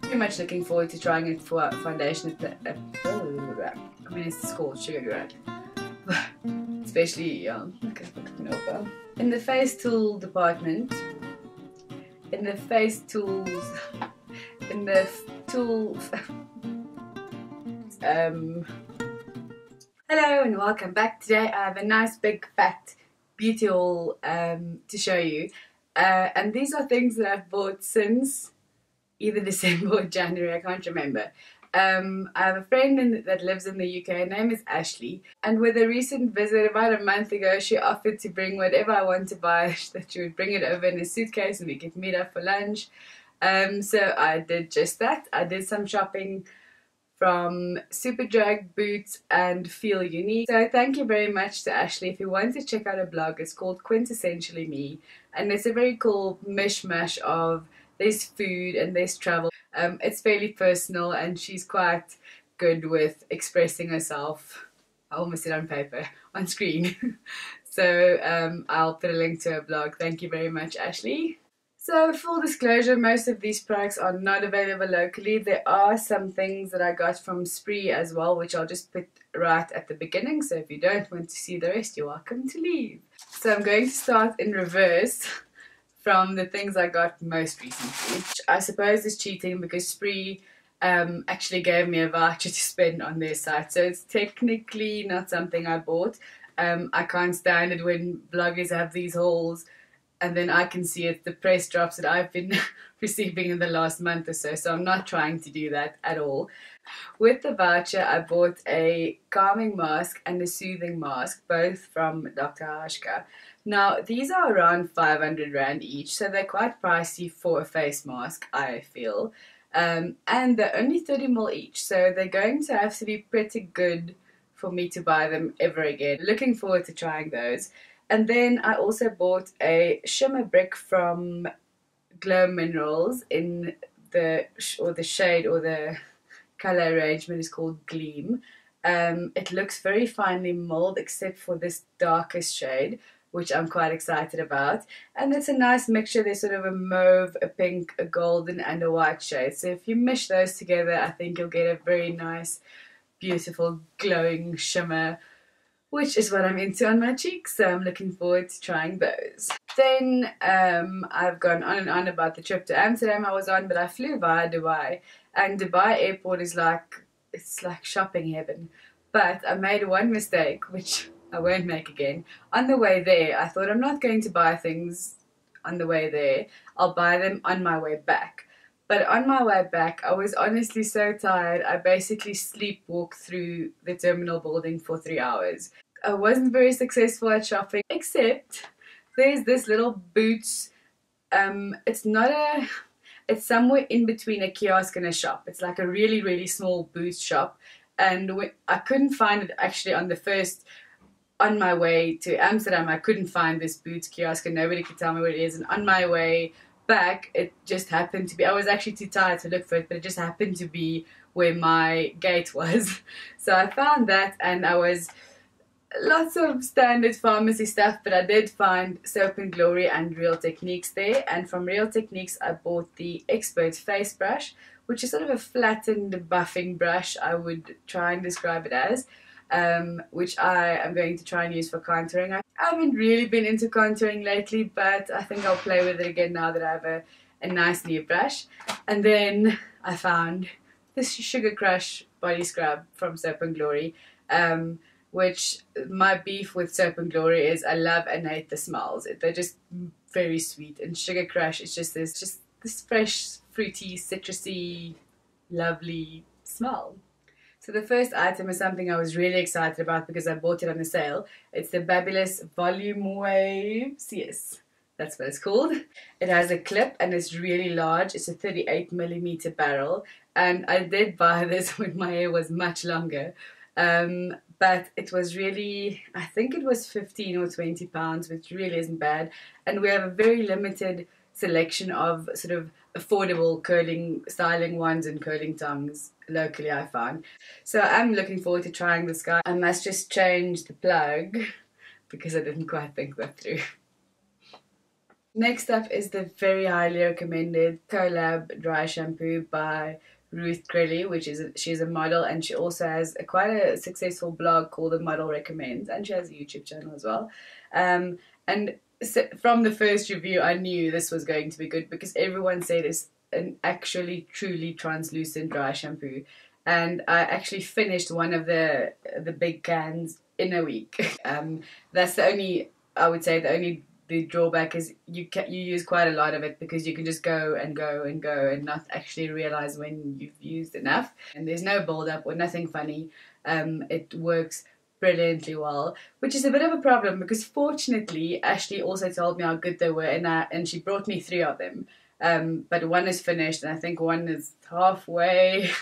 Pretty much looking forward to trying it for foundation I mean, it's called Sugar Grad. Especially, in the face tool department, in the face tools, in the tools. Hello and welcome back. Today I have a nice big fat beauty haul to show you, and these are things that I've bought since either December or January, I can't remember. I have a friend that lives in the UK, her name is Ashley, and with a recent visit about a month ago, she offered to bring whatever I want to buy, that she would bring it over in a suitcase and we could meet up for lunch. So I did just that. I did some shopping from Superdrug, Boots and Feel Unique. So thank you very much to Ashley. If you want to check out her blog, it's called Quintessentially Me, and it's a very cool mishmash of there's food and there's travel. It's fairly personal and she's quite good with expressing herself. I almost said on paper, on screen. So I'll put a link to her blog. Thank you very much, Ashley. So full disclosure, most of these products are not available locally. There are some things that I got from Spree as well, which I'll just put right at the beginning. So if you don't want to see the rest, you're welcome to leave. So I'm going to start in reverse from the things I got most recently, which I suppose is cheating because Spree actually gave me a voucher to spend on their site. So it's technically not something I bought. I can't stand it when bloggers have these hauls and then I can see it's the price drops that I've been receiving in the last month or so. So I'm not trying to do that at all. With the voucher, I bought a calming mask and a soothing mask, both from Dr. Hashka. Now, these are around 500 Rand each, so they're quite pricey for a face mask, I feel. And they're only 30ml each, so they're going to have to be pretty good for me to buy them ever again. Looking forward to trying those. And then I also bought a shimmer brick from Glow Minerals in the shade or the color arrangement is called Gleam. It looks very finely mold except for this darkest shade, which I'm quite excited about. And it's a nice mixture. There's sort of a mauve, a pink, a golden and a white shade. So if you mish those together, I think you'll get a very nice, beautiful, glowing shimmer, which is what I'm into on my cheeks, so I'm looking forward to trying those. Then I've gone on and on about the trip to Amsterdam I was on, but I flew via Dubai, and Dubai airport is it's like shopping heaven. But I made one mistake, which I won't make again. On the way there, I thought I'm not going to buy things on the way there, I'll buy them on my way back. But on my way back, I was honestly so tired, I basically sleepwalked through the terminal building for 3 hours. I wasn't very successful at shopping, except there's this little Boots. It's somewhere in between a kiosk and a shop. It's like a really, really small Boots shop. And I couldn't find it actually on my way to Amsterdam. I couldn't find this Boots kiosk and nobody could tell me where it is. And on my way back, it just happened to be, I was actually too tired to look for it, but it just happened to be where my gate was. So I found that, and I was lots of standard pharmacy stuff, but I did find Soap and Glory and Real Techniques there. And from Real Techniques I bought the Expert face brush, which is sort of a flattened buffing brush, I would try and describe it as, which I am going to try and use for contouring. I haven't really been into contouring lately, but I think I'll play with it again now that I have a nice new brush. And then I found this Sugar Crush body scrub from Soap and Glory, which my beef with Soap and Glory is I love and hate the smells. They're just very sweet, and Sugar Crush is just this fresh, fruity, citrusy, lovely smell. So the first item is something I was really excited about because I bought it on the sale. It's the Babulous Volume Waves. Yes, that's what it's called. It has a clip and it's really large. It's a 38mm barrel, and I did buy this when my hair was much longer. But it was really, I think it was 15 or 20 pounds, which really isn't bad. And we have a very limited selection of sort of affordable curling, styling ones and curling tongs locally, I found. So I'm looking forward to trying this guy. I must just change the plug because I didn't quite think that through. Next up is the very highly recommended collab dry shampoo by Ruth Crilly, which is she's a model, and she also has quite a successful blog called The Model Recommends, and she has a YouTube channel as well. And so from the first review, I knew this was going to be good because everyone said it's an actually truly translucent dry shampoo, and I actually finished one of the big cans in a week. That's the only, I would say, the drawback is you use quite a lot of it because you can just go and go and go and not actually realize when you've used enough. And there's no build up or nothing funny. It works brilliantly well, which is a bit of a problem because fortunately Ashley also told me how good they were, and she brought me 3 of them. But one is finished and I think one is halfway,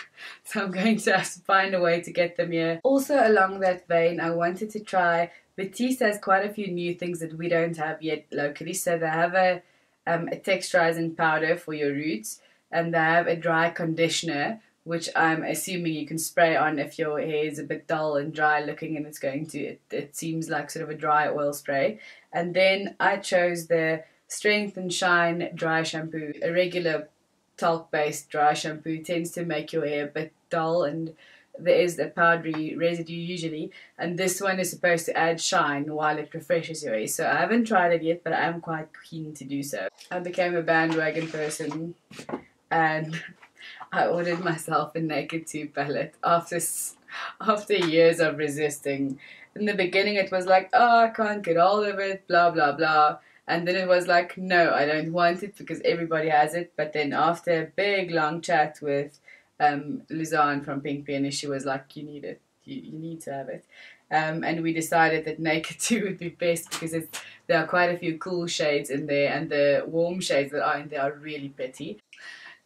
so I'm going to have to find a way to get them here. Also along that vein, I wanted to try, Batiste has quite a few new things that we don't have yet locally. So they have a texturizing powder for your roots, and they have a dry conditioner, which I'm assuming you can spray on if your hair is a bit dull and dry looking, and it's going to, it seems like sort of a dry oil spray. And then I chose the Strength and Shine dry shampoo. A regular talc based dry shampoo tends to make your hair a bit dull and there is a powdery residue usually, and this one is supposed to add shine while it refreshes your hair. So I haven't tried it yet, but I am quite keen to do so. I became a bandwagon person and I ordered myself a Naked 2 palette after years of resisting. In the beginning it was like, oh, I can't get hold of it, blah blah blah. And then it was like, no, I don't want it because everybody has it. But then after a big long chat with Luzanne from Pink Peony, she was like, you need it, you need to have it. And we decided that Naked 2 would be best because there are quite a few cool shades in there, and the warm shades that are in there are really pretty.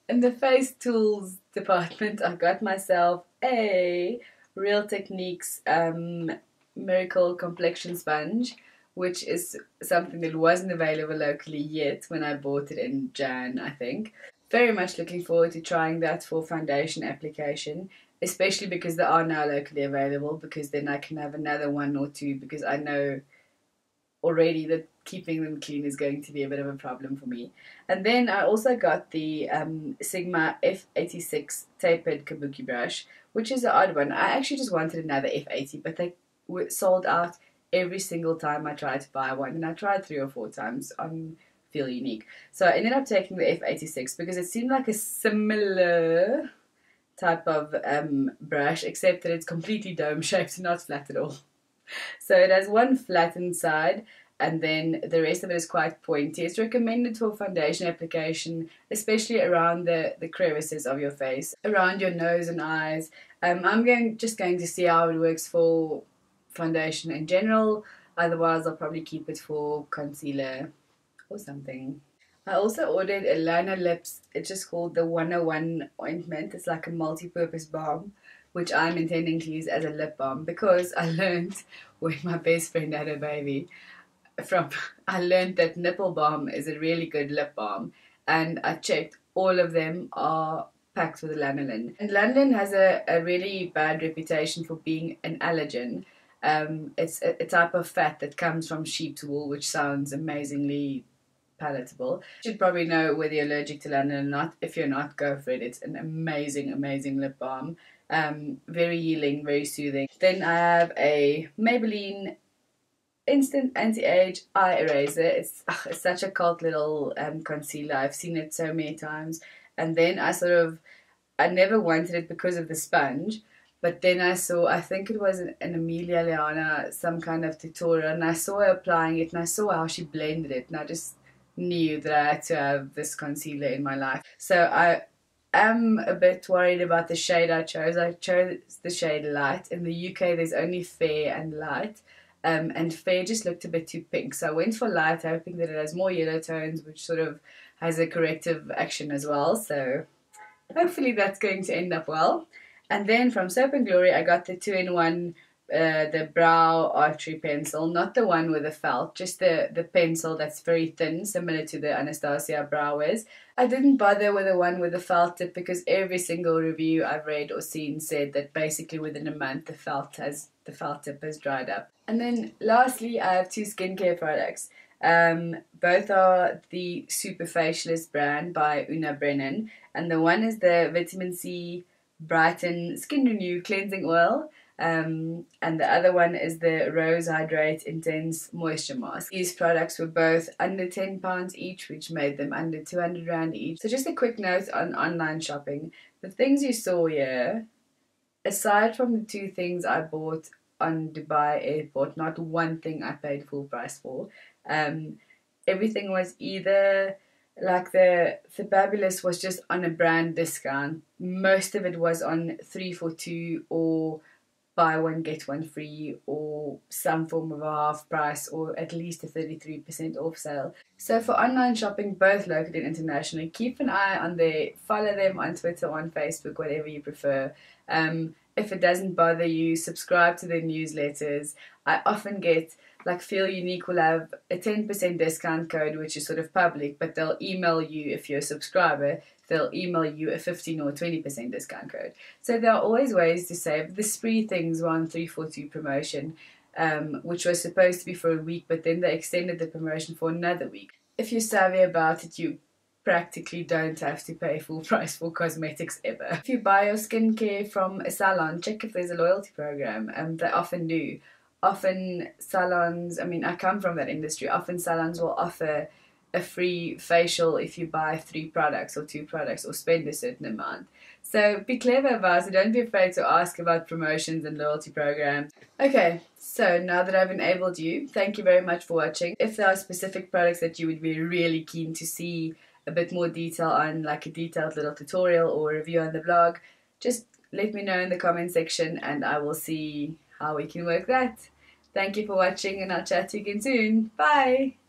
In the face tools department, I got myself a Real Techniques Miracle Complexion Sponge, which is something that wasn't available locally yet when I bought it in Jan, I think. Very much looking forward to trying that for foundation application, especially because they are now locally available, because then I can have another 1 or 2, because I know already that keeping them clean is going to be a bit of a problem for me. And then I also got the Sigma F86 tapered kabuki brush, which is an odd one. I actually just wanted another F80, but they were sold out every single time I tried to buy one, and I tried 3 or 4 times on Feel Unique. So I ended up taking the F86 because it seemed like a similar type of brush, except that it's completely dome shaped and not flat at all. So it has one flattened side, and then the rest of it is quite pointy. It's recommended for foundation application, especially around the crevices of your face, around your nose and eyes. I'm just going to see how it works for foundation in general. Otherwise, I'll probably keep it for concealer or something. I also ordered a liner lips. It's just called the 101 ointment. It's like a multi-purpose balm, which I'm intending to use as a lip balm because I learned when my best friend had a baby I learned that nipple balm is a really good lip balm, and I checked, all of them are packed with lanolin. And lanolin has a really bad reputation for being an allergen. It's a type of fat that comes from sheep's wool, which sounds amazingly palatable. You should probably know whether you're allergic to lanolin or not. If you're not, go for it. It's an amazing, amazing lip balm. Very healing, very soothing. Then I have a Maybelline Instant Anti-Age Eye Eraser. It's such a cult little concealer. I've seen it so many times. And then I never wanted it because of the sponge. But then I saw, I think it was an Amelia Leana, some kind of tutorial, and I saw her applying it, and I saw how she blended it, and I just knew that I had to have this concealer in my life. So I am a bit worried about the shade I chose. I chose the shade Light. In the UK, there's only Fair and Light. And Fair just looked a bit too pink, so I went for Light, hoping that it has more yellow tones, which sort of has a corrective action as well. So hopefully that's going to end up well. And then from Soap and Glory, I got the 2-in-1 the brow archery pencil, not the one with the felt, just the pencil that's very thin, similar to the Anastasia brow is. I didn't bother with the one with the felt tip because every single review I've read or seen said that basically within a month the felt tip has dried up. And then lastly, I have two skincare products. Both are the Super Facialist brand by Una Brennan, and the one is the Vitamin C Brighten Skin Renew Cleansing Oil. And the other one is the Rose Hydrate Intense Moisture Mask. These products were both under £10 each, which made them under 200 Rand each. So just a quick note on online shopping. The things you saw here, aside from the two things I bought on Dubai airport, not one thing I paid full price for. Everything was either like the Fabulous was just on a brand discount. Most of it was on 3 for 2 or buy one get one free or some form of a half price or at least a 33% off sale. So for online shopping, both local and international, keep an eye on there. Follow them on Twitter, on Facebook, whatever you prefer. If it doesn't bother you, subscribe to their newsletters. I often get, like, Feel Unique will have a 10% discount code, which is sort of public, but they'll email you, if you're a subscriber, they'll email you a 15 or 20% discount code. So there are always ways to save. The Spree things were on 342 promotion, which was supposed to be for a week, but then they extended the promotion for another week. If you're savvy about it, you practically don't have to pay full price for cosmetics ever. If you buy your skincare from a salon, check if there's a loyalty program. They often do. Often salons, I mean, I come from that industry, often salons will offer a free facial if you buy 3 products or 2 products or spend a certain amount. So be clever about it. Don't be afraid to ask about promotions and loyalty programs. Okay, so now that I've enabled you, thank you very much for watching. If there are specific products that you would be really keen to see a bit more detail on, like a detailed little tutorial or review on the blog, just let me know in the comment section and I will see how we can work that. Thank you for watching and I'll chat to you again soon. Bye!